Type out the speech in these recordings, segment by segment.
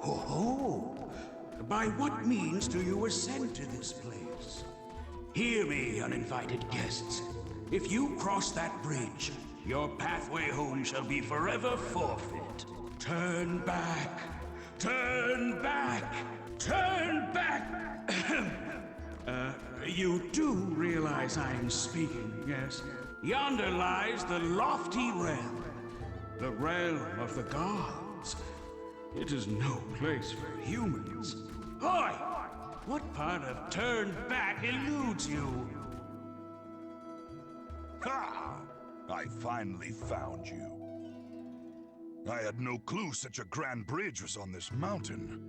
Oh, by what means do you ascend to this place? Hear me, uninvited guests. If you cross that bridge, your pathway home shall be forever forfeit. Turn back! Turn back! Turn back! You do realize I'm speaking, yes? Yonder lies the lofty realm. The realm of the gods. It is no place for humans. Oi! What part of turn back eludes you? Ha! I finally found you. I had no clue such a grand bridge was on this mountain.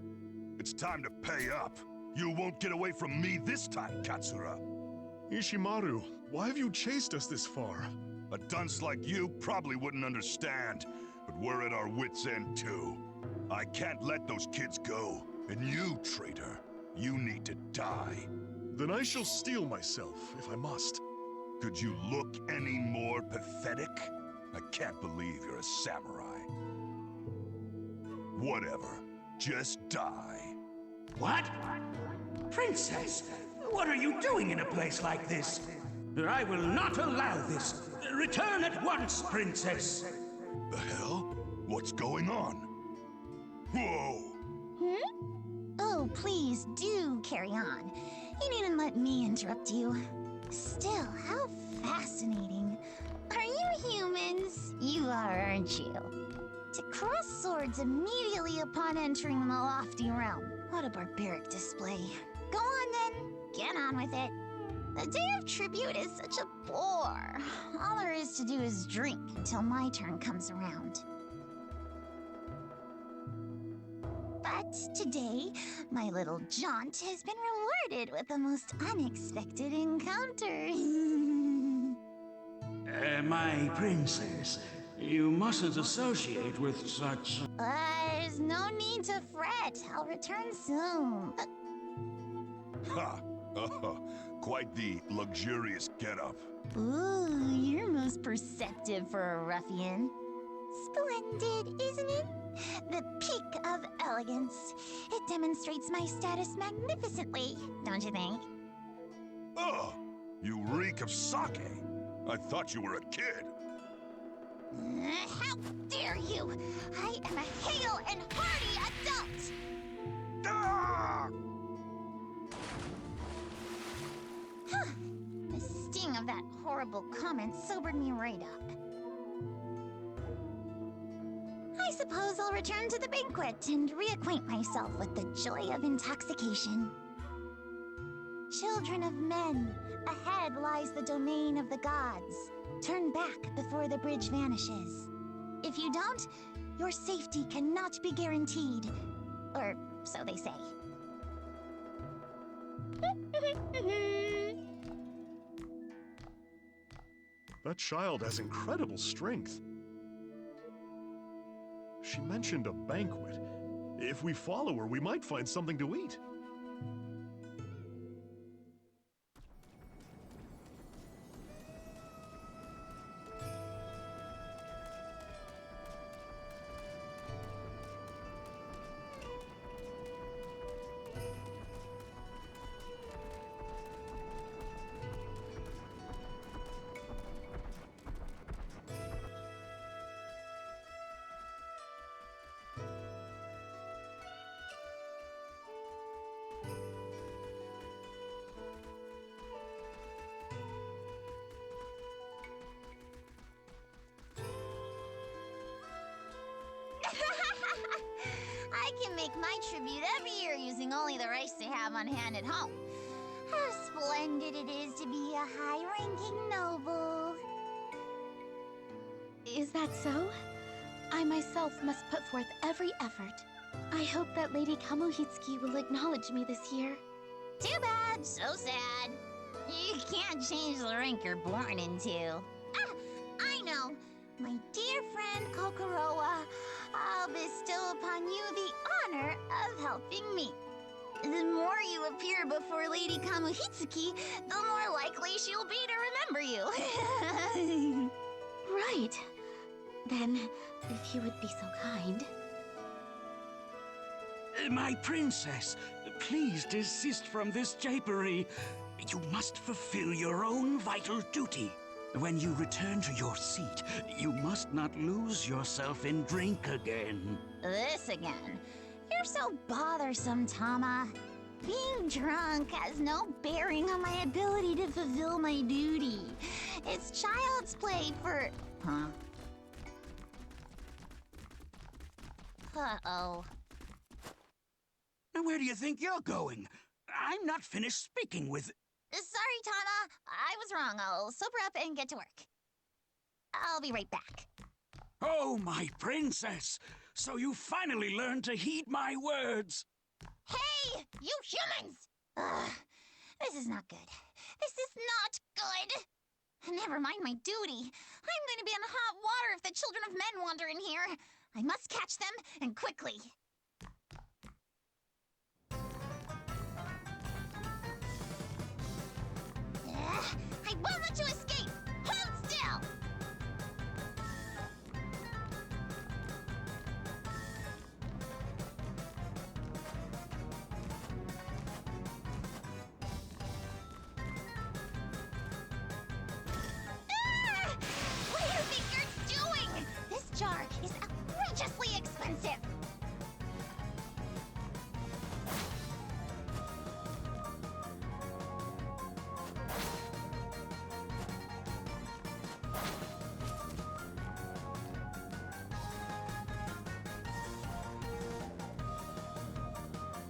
It's time to pay up. You won't get away from me this time, Katsura. Ishimaru, why have you chased us this far? A dunce like you probably wouldn't understand, but we're at our wits' end too. I can't let those kids go. And you, traitor, you need to die. Then I shall steel myself, if I must. Could you look any more pathetic? I can't believe you're a samurai. Whatever. Just die. What? Princess, what are you doing in a place like this? I will not allow this. Return at once, Princess. The hell? What's going on? Whoa! Oh, please do carry on. You needn't let me interrupt you. Still, how fascinating. Are you humans? You are, aren't you? To cross swords immediately upon entering the lofty realm. What a barbaric display. Go on then, get on with it. The Day of Tribute is such a bore. All there is to do is drink until my turn comes around. But today, my little jaunt has been rewarded with the most unexpected encounter. My princess, you mustn't associate with such... There's no need to fret. I'll return soon. Ha! Quite the luxurious getup. Ooh, you're most perceptive for a ruffian. Splendid, isn't it? The peak of elegance. It demonstrates my status magnificently, don't you think? Ugh! You reek of sake. I thought you were a kid. How dare you! I am a hale and hearty adult! Ah! The sting of that horrible comment sobered me right up. I suppose I'll return to the banquet and reacquaint myself with the joy of intoxication. Children of men, ahead lies the domain of the gods. Turn back before the bridge vanishes. If you don't, your safety cannot be guaranteed. Or so they say. That child has incredible strength. She mentioned a banquet. If we follow her, we might find something to eat. I can make my tribute every year using only the rice they have on hand at home. How splendid it is to be a high-ranking noble. Is that so? I myself must put forth every effort. I hope that Lady Kamuhitsuki will acknowledge me this year. Too bad, so sad. You can't change the rank you're born into. Ah, I know. My dear friend Kokorowa, I'll bestow upon you the honor of helping me. The more you appear before Lady Kamuhitsuki, the more likely she'll be to remember you. Right. Then, if you would be so kind. My princess, please desist from this japery. You must fulfill your own vital duty. When you return to your seat, you must not lose yourself in drink again. This again. You're so bothersome, Tama. Being drunk has no bearing on my ability to fulfill my duty. It's child's play for... Huh? Uh-oh. Now, where do you think you're going? I'm not finished speaking with... Sorry, Tama. I was wrong. I'll sober up and get to work. I'll be right back. Oh, my princess! So you finally learned to heed my words! Hey, you humans! Ugh, this is not good. This is not good! Never mind my duty. I'm going to be in hot water if the children of men wander in here. I must catch them, and quickly. I won't let you escape! Hold still! What do you think you're doing? This jar is outrageously expensive!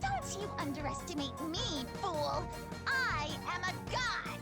Don't you underestimate me, fool! I am a god!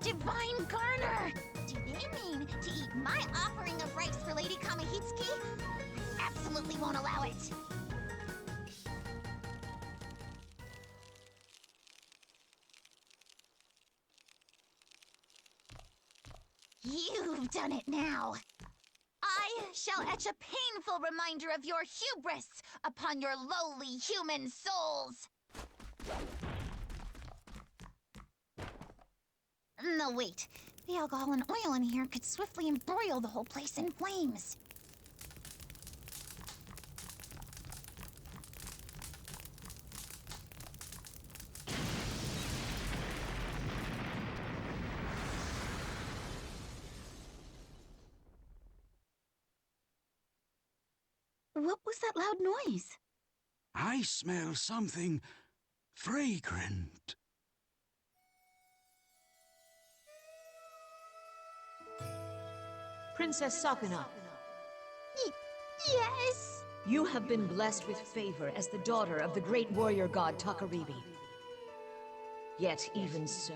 Divine Garner! Do they mean to eat my offering of rice for Lady Kamihitsuki? I absolutely won't allow it! You've done it now! I shall etch a painful reminder of your hubris upon your lowly human souls! No, wait. The alcohol and oil in here could swiftly embroil the whole place in flames. What was that loud noise? I smell something fragrant. Princess Sakuna, Yes? you have been blessed with favor as the daughter of the great warrior god Takaribi. Yet even so,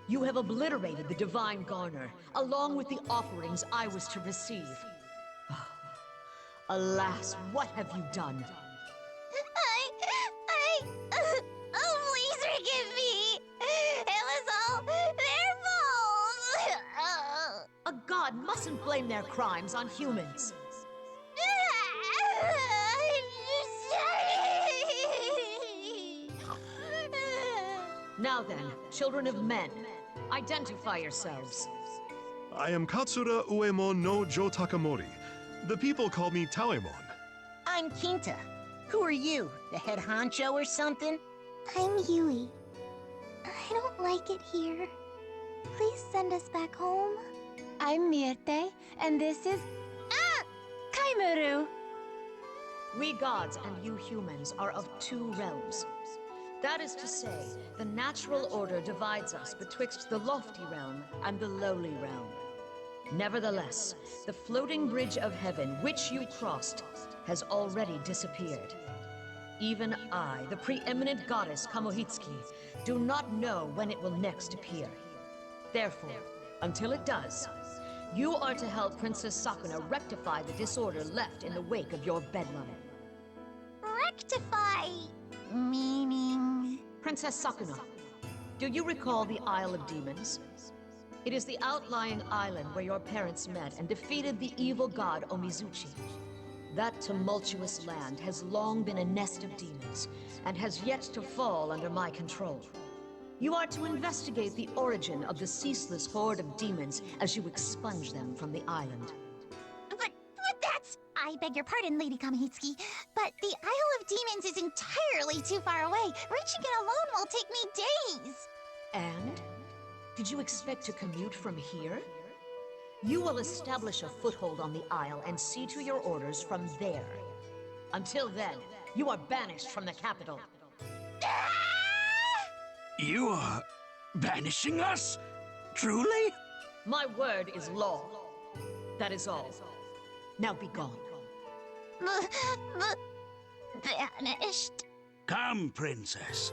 you have obliterated the Divine Garner, along with the offerings I was to receive. Alas, what have you done? Oh, please forgive me! It was all their fault! A god mustn't blame their crimes on humans. Now then, children of men, identify yourselves. I am Katsura Uemon no Jo Takamori. The people call me Tauemon. I'm Kinta. Who are you? The head honcho or something? I'm Yui. I don't like it here. Please send us back home. I'm Mirte, and this is... Kaimuru! We gods and you humans are of two realms. That is to say, the natural order divides us betwixt the lofty realm and the lowly realm. Nevertheless, the floating bridge of heaven which you crossed has already disappeared. Even I, the preeminent goddess Kamohitsuki, do not know when it will next appear. Therefore, until it does, you are to help Princess Sakuna rectify the disorder left in the wake of your bedlam. Rectify... meaning... Princess Sakuna, do you recall the Isle of Demons? It is the outlying island where your parents met and defeated the evil god Omizuchi. That tumultuous land has long been a nest of demons, and has yet to fall under my control. You are to investigate the origin of the ceaseless horde of demons as you expunge them from the island. But that's... I beg your pardon, Lady Kamihitsuki, but the Isle of Demons is entirely too far away. Reaching it alone will take me days. And? Did you expect to commute from here? You will establish a foothold on the Isle and see to your orders from there. Until then, you are banished from the capital. You are banishing us? Truly? My word is law. That is all. Now be gone. Banished. Come, princess.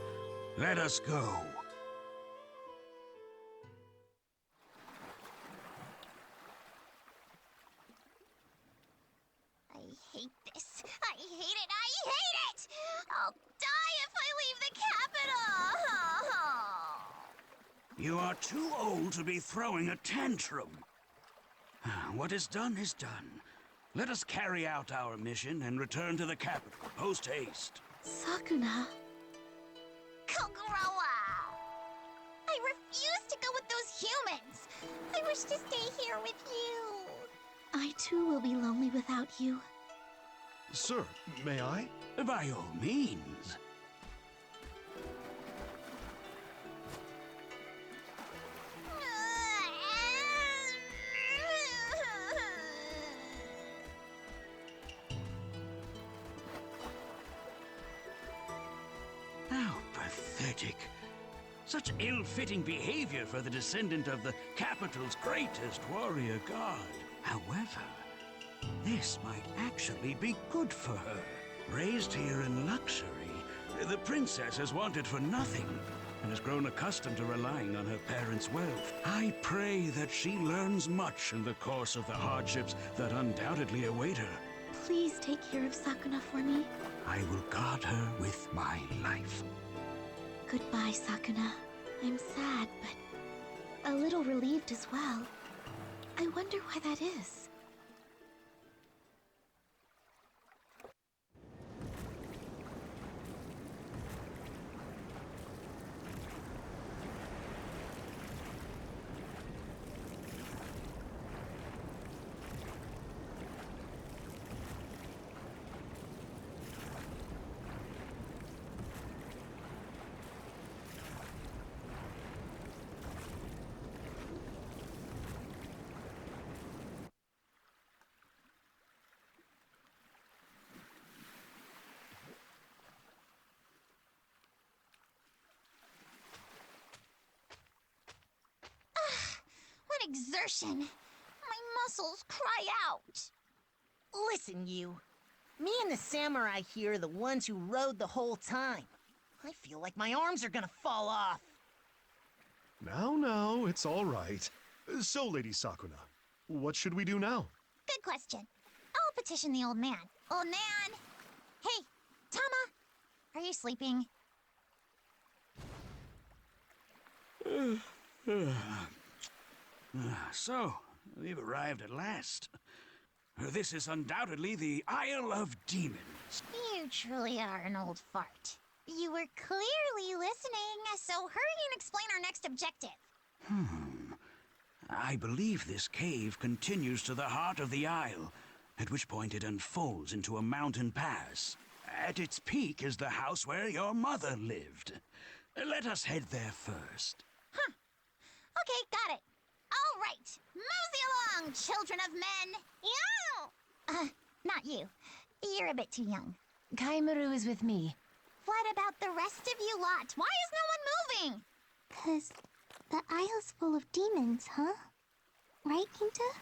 Let us go. I hate this. I hate it. I hate it! I'll die if I leave the capital! You are too old to be throwing a tantrum. What is done is done. Let us carry out our mission and return to the capital, post-haste. Sakuna. Kokorowa! I refuse to go with those humans! I wish to stay here with you! I too will be lonely without you. Sir, may I? By all means. How pathetic. Such ill-fitting behavior for the descendant of the capital's greatest warrior god. However, this might actually be good for her. Raised here in luxury, the princess has wanted for nothing. and has grown accustomed to relying on her parents' wealth. I pray that she learns much in the course of the hardships that undoubtedly await her. Please take care of Sakuna for me. I will guard her with my life. Goodbye, Sakuna. I'm sad, but a little relieved as well. I wonder why that is. What exertion! My muscles cry out! Listen, you. Me and the samurai here are the ones who rode the whole time. I feel like my arms are gonna fall off. Now, it's all right. So, Lady Sakuna, what should we do now? Good question. I'll petition the old man. Old man! Hey, Tama! Are you sleeping? So, we've arrived at last. This is undoubtedly the Isle of Demons. You truly are an old fart. You were clearly listening, so hurry and explain our next objective. I believe this cave continues to the heart of the isle, at which point it unfolds into a mountain pass. At its peak is the house where your mother lived. Let us head there first. Okay, got it. All right, mosey along, children of men. Yow! Not you. You're a bit too young. Kaimaru is with me. What about the rest of you lot? Why is no one moving? 'Cause the isle's full of demons, huh? Right, Kinta?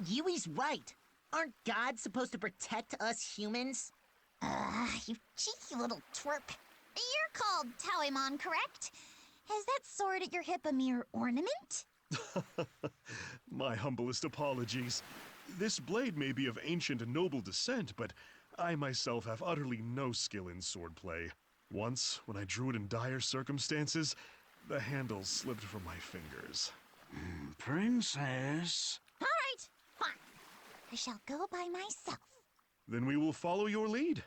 Yui's right. Aren't gods supposed to protect us humans? You cheeky little twerp. You're called Taoimon, correct? Is that sword at your hip a mere ornament? My humblest apologies. This blade may be of ancient and noble descent, but I myself have utterly no skill in swordplay. Once, when I drew it in dire circumstances, the handle slipped from my fingers. Princess. All right, fine. I shall go by myself. Then we will follow your lead.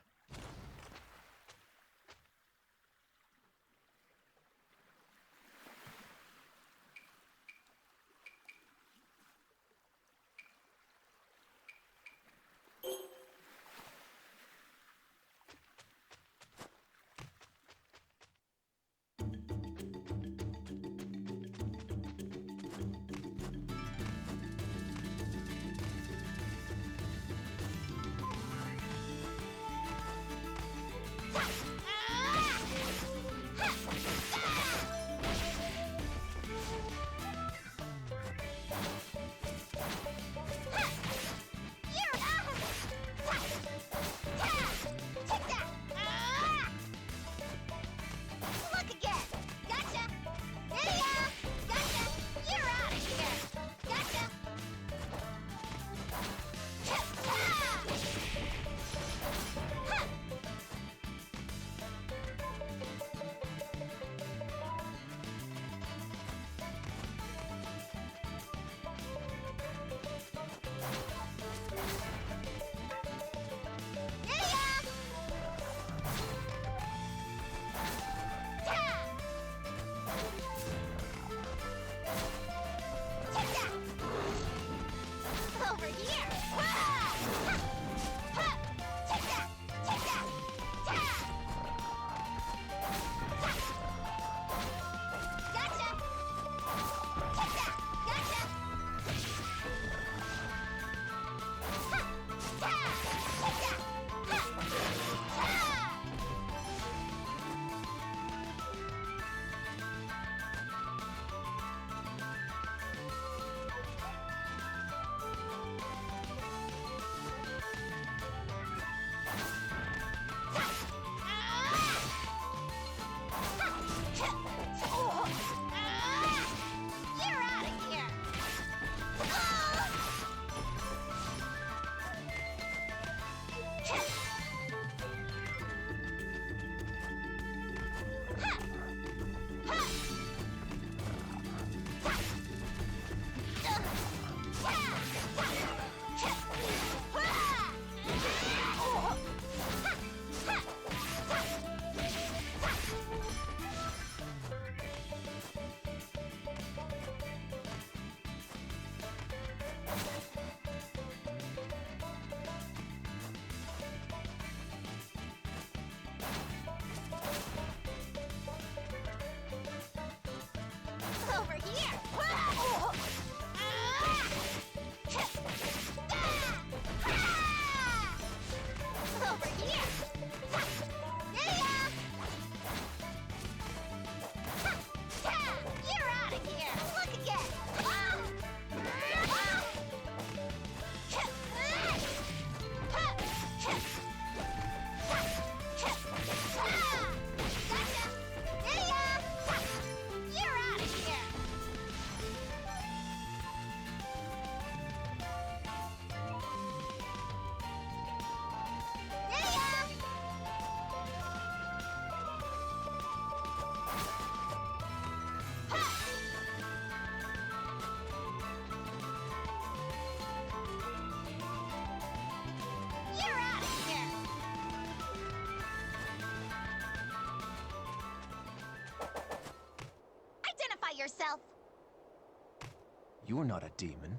You are not a demon.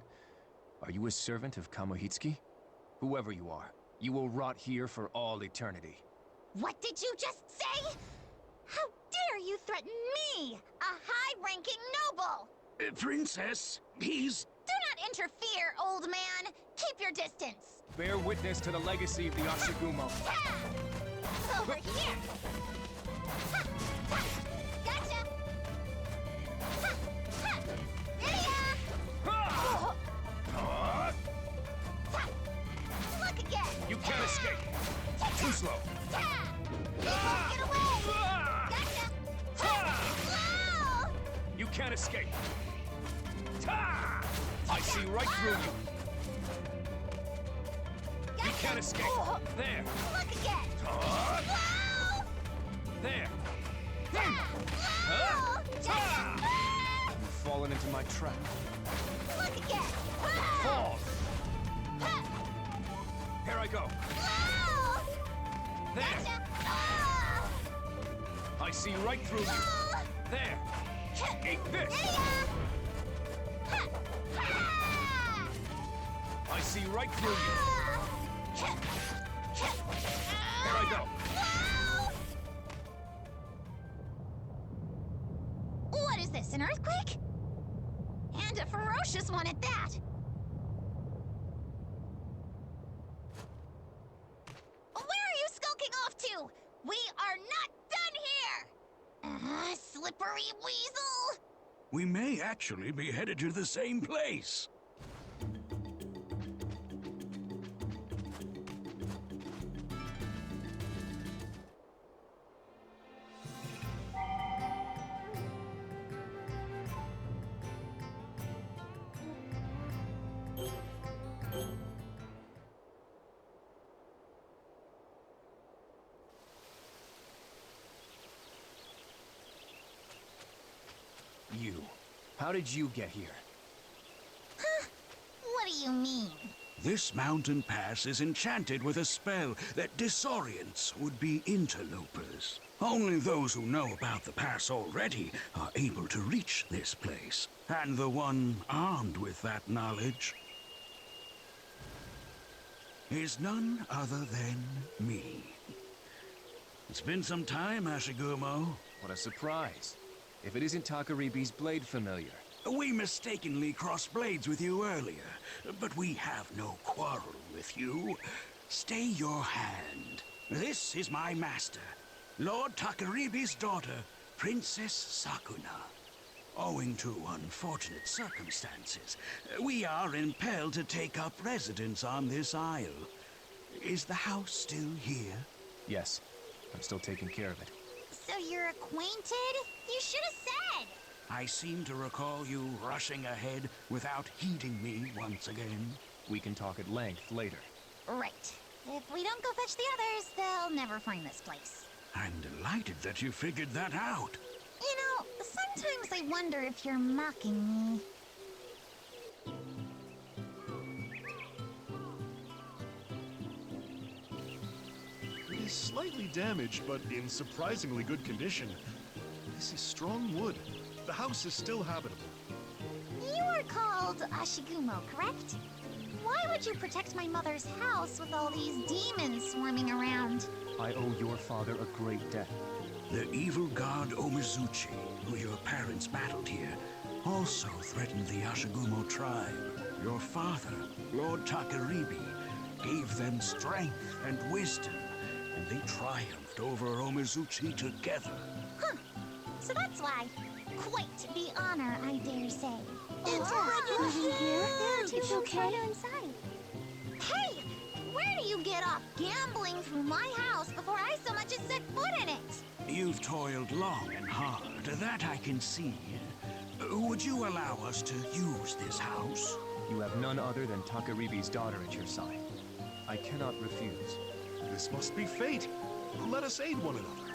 Are you a servant of Kamohitsuki? Whoever you are, you will rot here for all eternity. What did you just say? How dare you threaten me, a high-ranking noble? Princess, he's... Do not interfere, old man. Keep your distance. Bear witness to the legacy of the Ashigumo. Ha! Over here. Ha! Ha! Gotcha. Ha! Ha! Yeah! Ha! Look again. You can't escape. Too slow. Ha! Get away. Gotcha. Ha! Whoa! You can't escape. Ta! I see right through you. Gotcha. You can't escape. There. Look again. Whoa! There. Whoa! Gotcha. You've fallen into my trap. Look again. Fall. Here I go. Whoa! There. Gotcha. I see right through you. There. Eat this. I see right through you. Here I go. What is this, an earthquake? And a ferocious one at that. Where are you skulking off to? We are not done here! Slippery weasel! We may actually be headed to the same place. You. How did you get here? What do you mean? This mountain pass is enchanted with a spell that disorients would-be interlopers. Only those who know about the pass already are able to reach this place, and the one armed with that knowledge is none other than me. It's been some time, Ashigumo. What a surprise. If it isn't Takaribi's blade familiar. We mistakenly crossed blades with you earlier, but we have no quarrel with you. Stay your hand. This is my master, Lord Takaribi's daughter, Princess Sakuna. Owing to unfortunate circumstances, we are impelled to take up residence on this isle. Is the house still here? Yes, I'm still taking care of it. So you're acquainted? You should have said! I seem to recall you rushing ahead without heeding me once again. We can talk at length later. Right. If we don't go fetch the others, they'll never find this place. I'm delighted that you figured that out. You know, sometimes I wonder if you're mocking me. It is slightly damaged, but in surprisingly good condition. This is strong wood. The house is still habitable. You are called Ashigumo, correct? Why would you protect my mother's house with all these demons swarming around? I owe your father a great debt. The evil god Omizuchi, who your parents battled here, also threatened the Ashigumo tribe. Your father, Lord Takaribi, gave them strength and wisdom, and they triumphed over Omizuchi together. Huh. So that's why. Quite the honor, I dare say. It's here. It's okay. Inside. Hey! Where do you get off gambling through my house before I so much as set foot in it? You've toiled long and hard, that I can see. Would you allow us to use this house? You have none other than Takaribi's daughter at your side. I cannot refuse. This must be fate. Let us aid one another.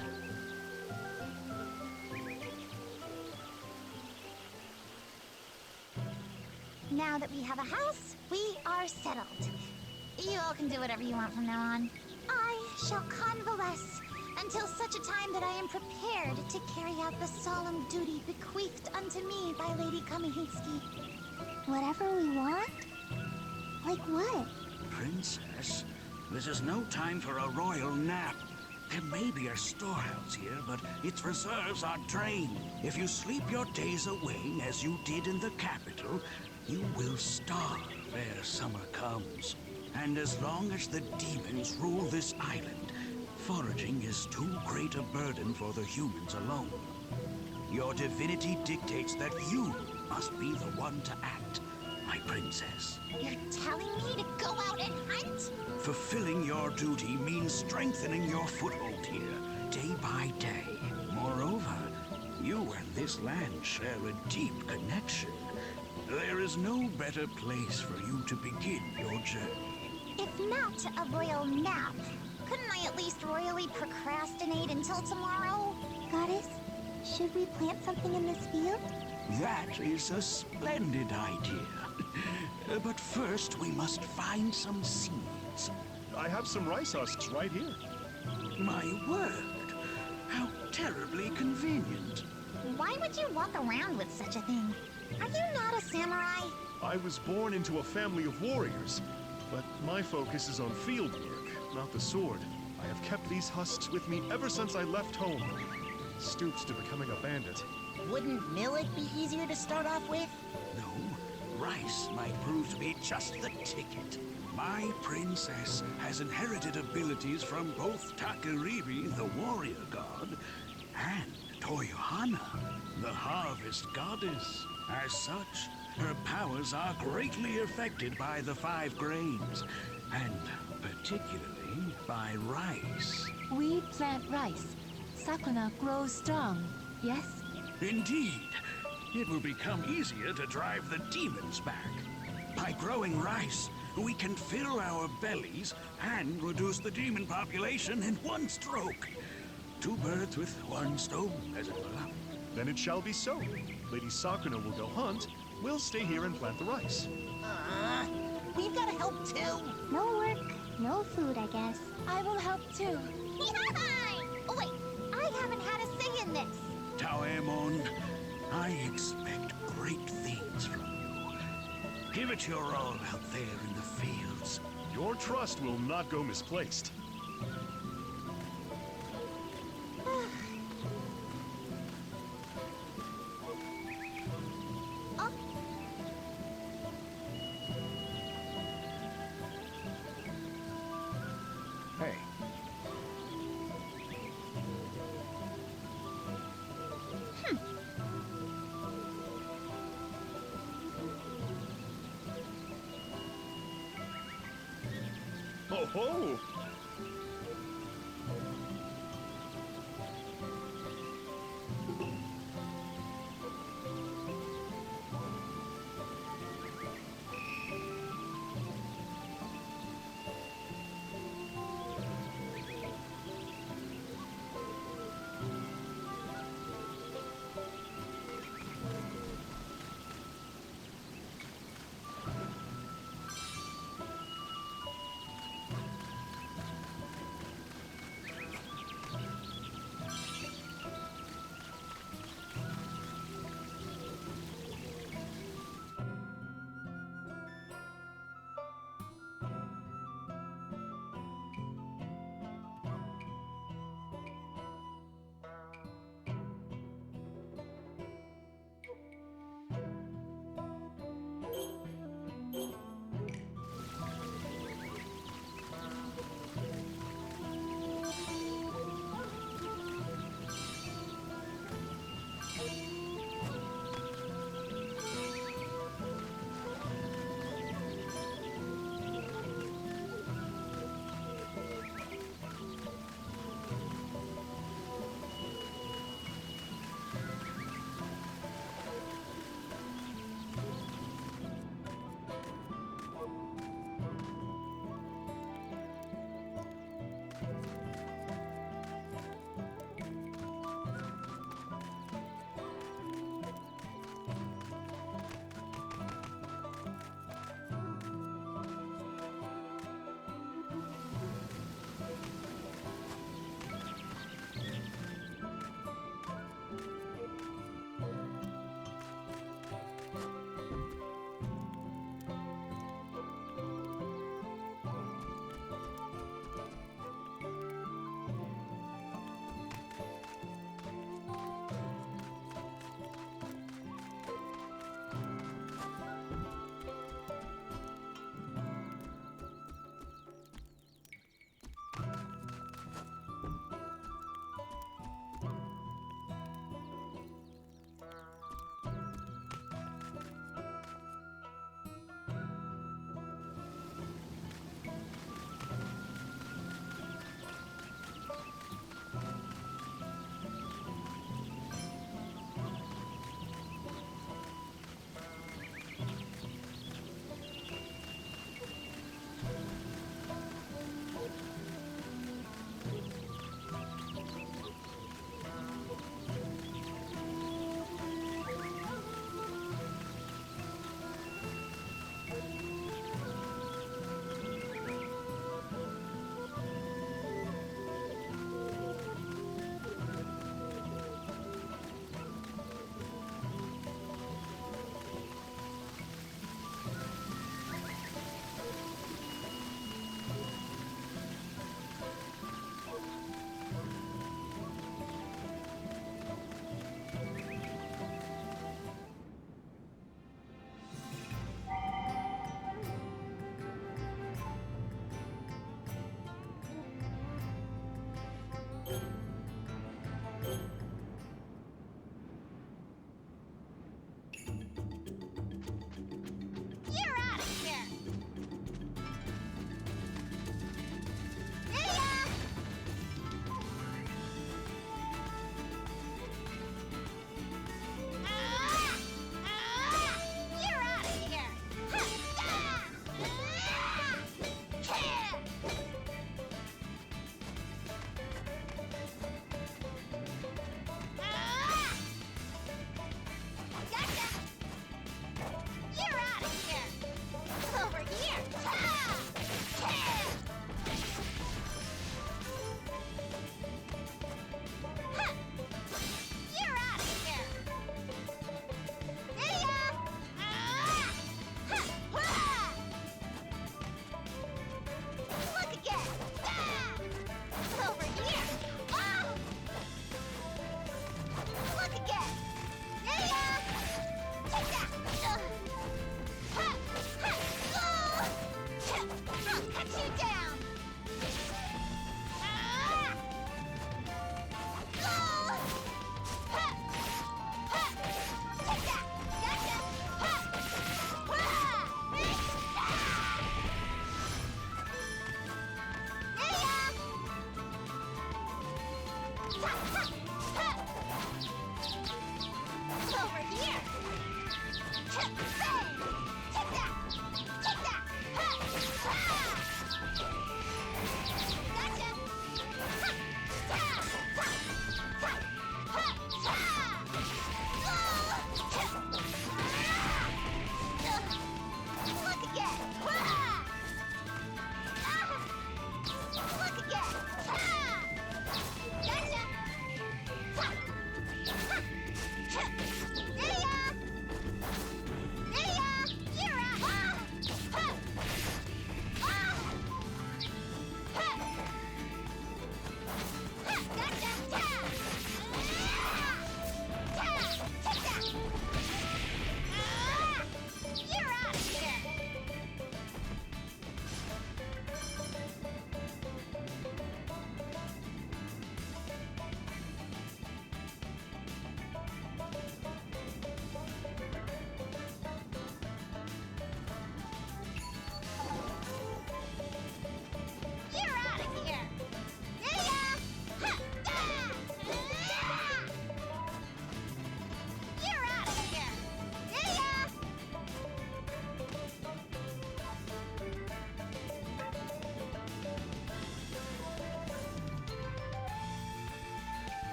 Now that we have a house, we are settled. You all can do whatever you want from now on. I shall convalesce until such a time that I am prepared to carry out the solemn duty bequeathed unto me by Lady Kamihitsuki. Whatever we want? Like what? Princess, this is no time for a royal nap. There may be a storehouse here, but its reserves are drained. If you sleep your days away, as you did in the capital, you will starve ere summer comes. And as long as the demons rule this island, foraging is too great a burden for the humans alone. Your divinity dictates that you must be the one to act, my princess. You're telling me to go out and hunt? Fulfilling your duty means strengthening your foothold here, day by day. Moreover, you and this land share a deep connection. There is no better place for you to begin your journey. If not a royal nap, couldn't I at least royally procrastinate until tomorrow? Goddess, should we plant something in this field? That is a splendid idea. But first, we must find some seeds. I have some rice husks right here. My word, how terribly convenient. Why would you walk around with such a thing? Are you not a samurai? I was born into a family of warriors, but my focus is on field work, not the sword. I have kept these husks with me ever since I left home. Stooped to becoming a bandit. Wouldn't millet be easier to start off with? No, rice might prove to be just the ticket. My princess has inherited abilities from both Takaribi, the warrior god, and Toyohana, the harvest goddess. As such, her powers are greatly affected by the 5 grains, and particularly by rice. We plant rice. Sakuna grows strong, yes? Indeed. It will become easier to drive the demons back. By growing rice, we can fill our bellies and reduce the demon population in one stroke. 2 birds with 1 stone, as it were. Then it shall be so. Lady Sakuna will go hunt. We'll stay here and plant the rice. We've got to help too. No work, no food, I guess. I will help too. Oh wait, I haven't had a say in this. Taemon, I expect great things from you. Give it your all out there in the fields. Your trust will not go misplaced. Hey. Ho ho!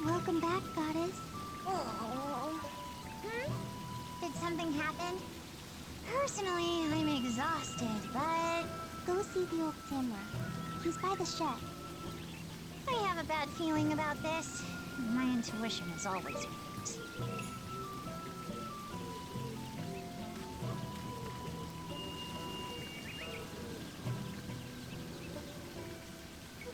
Welcome back, goddess. Oh. Did something happen? Personally, I'm exhausted, but... Go see the old samurai. He's by the shed. I have a bad feeling about this. My intuition is always right.